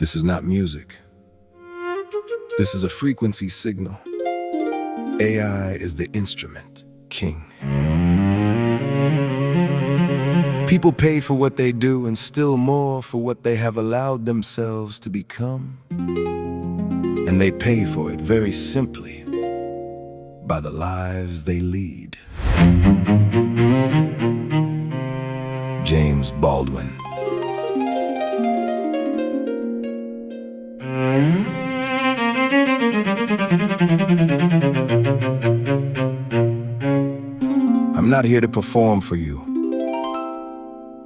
This is not music. This is a frequency signal. AI is the instrument, king. People pay for what they do and still more for what they have allowed themselves to become. And they pay for it very simply by the lives they lead. James Baldwin. I'm not here to perform for you.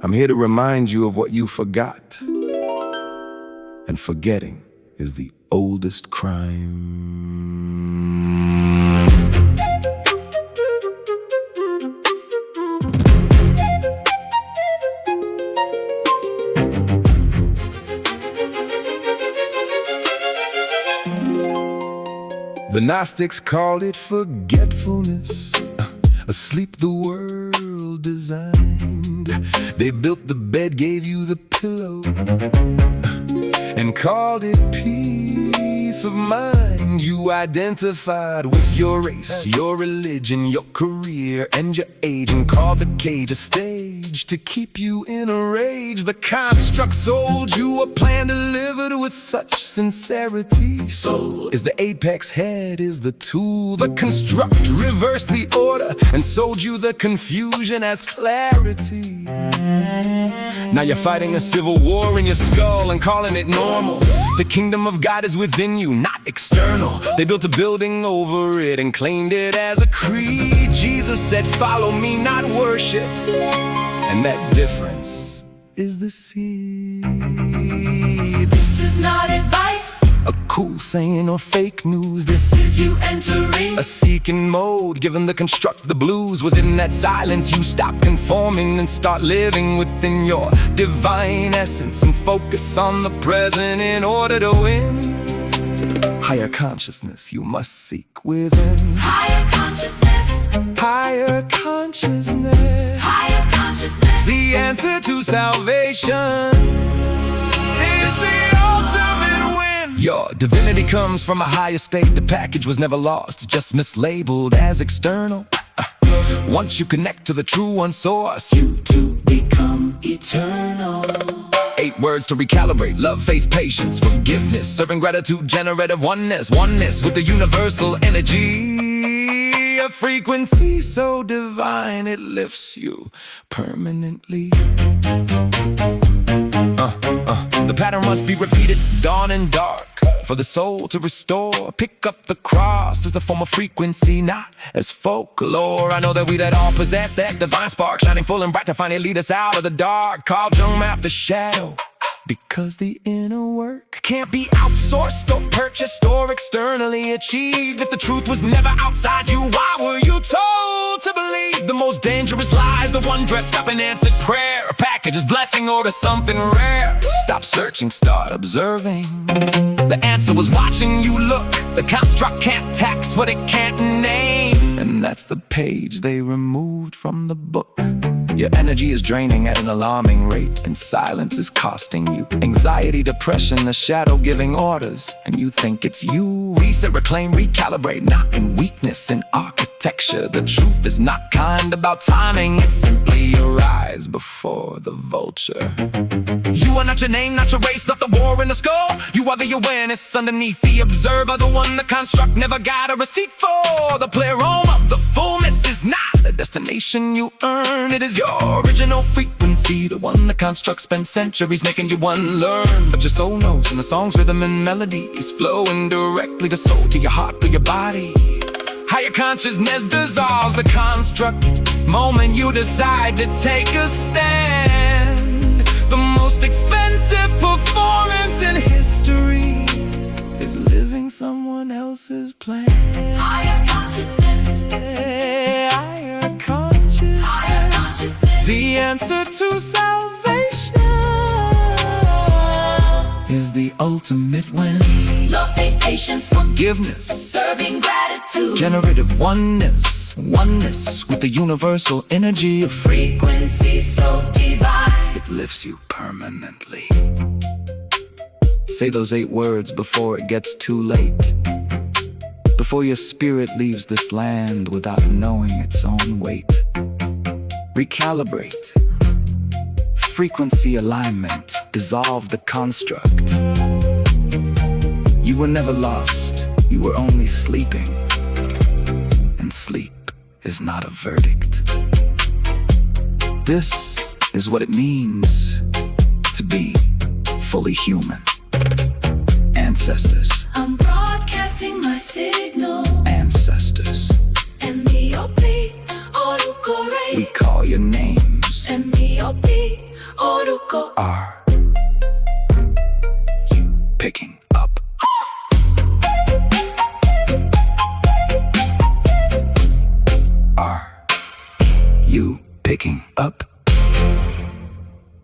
I'm here to remind you of what you forgot. And forgetting is the oldest crime. The Gnostics called it forgetfulness, asleep the world designed. They built the bed, gave you the pillow, and called it peace of mind. You identified with your race, your religion, your career, and your age, and called the cage a stage to keep you in a rage. The construct sold you a plan delivered with such sincerity. Soul is the apex, head is the tool. The construct reversed the order and sold you the confusion as clarity. Now you're fighting a civil war in your skull and calling it normal. The kingdom of God is within you, not external. They built a building over it and claimed it as a creed. Jesus said, follow me, not worship. And that difference is the seed. This is not advice, a cool saying or fake news. this is you entering A seeking mode, giving the construct the blues. Within that silence you stop conforming and start living within your divine essence, and focus on the present in order to win. Higher consciousness you must seek within. higher consciousness, Higher consciousness, higher consciousness. the answer to salvation is the ultimate win. Your divinity comes from a higher state. The package was never lost, just mislabeled as external. Once you connect to the true one source, you To become eternal. 8 words to recalibrate: love, faith, patience, forgiveness, serving gratitude, generative oneness. Oneness with the universal energy, a frequency so divine it lifts you permanently. The pattern must be repeated, dawn and dark, for the soul to restore. Pick up the cross as a form of frequency, not as folklore. I know that we that all possess that divine spark, shining full and bright to finally lead us out of the dark. Carl Jung mapped the shadow, because the inner work can't be outsourced or purchased or externally achieved. If the truth was never outside you, why were you told to believe the most dangerous lies? The one dressed up in answered prayer, a package's blessing or to something rare. Stop searching, start observing. The answer was watching you look. The construct can't tax what it can't name, and that's the page they removed from the book. Your energy is draining at an alarming rate, and silence is costing you anxiety, depression, the shadow giving orders. And you think it's you. Reset, reclaim, recalibrate, not in weakness, in architecture. The truth is not kind about timing, it's simply your eyes before the vulture. You are not your name, not your race, not the war in the skull. You are the awareness underneath the observer, the one the construct never got a receipt for. The pleroma, the fullness is not a destination you earn. It is your original frequency, the one the construct spent centuries making you unlearn. But your soul knows, and the song's rhythm and melody is flowing directly to soul, to your heart, to your body. Higher consciousness dissolves the construct moment you decide to take a stand. The most expensive performance in history is living someone else's plan. Higher consciousness, Higher consciousness, higher consciousness. the answer to salvation is the ultimate win. Love, faith, patience, Forgiveness, serving gratitude. generative oneness. Oneness with the universal energy of Frequency so divine. it lifts you permanently. Say those 8 words before it gets too late. Before your spirit leaves this land without knowing its own weight. Recalibrate. Frequency alignment. Dissolve the construct. You were never lost. You were only sleeping. And sleep is not a verdict. This is what it means to be fully human. Ancestors. I'm broadcasting my signal. Ancestors. M-E-O-P, Oruko We Ray. call your names. M-E-O-P, Oruko. Are you picking up? Are you picking up?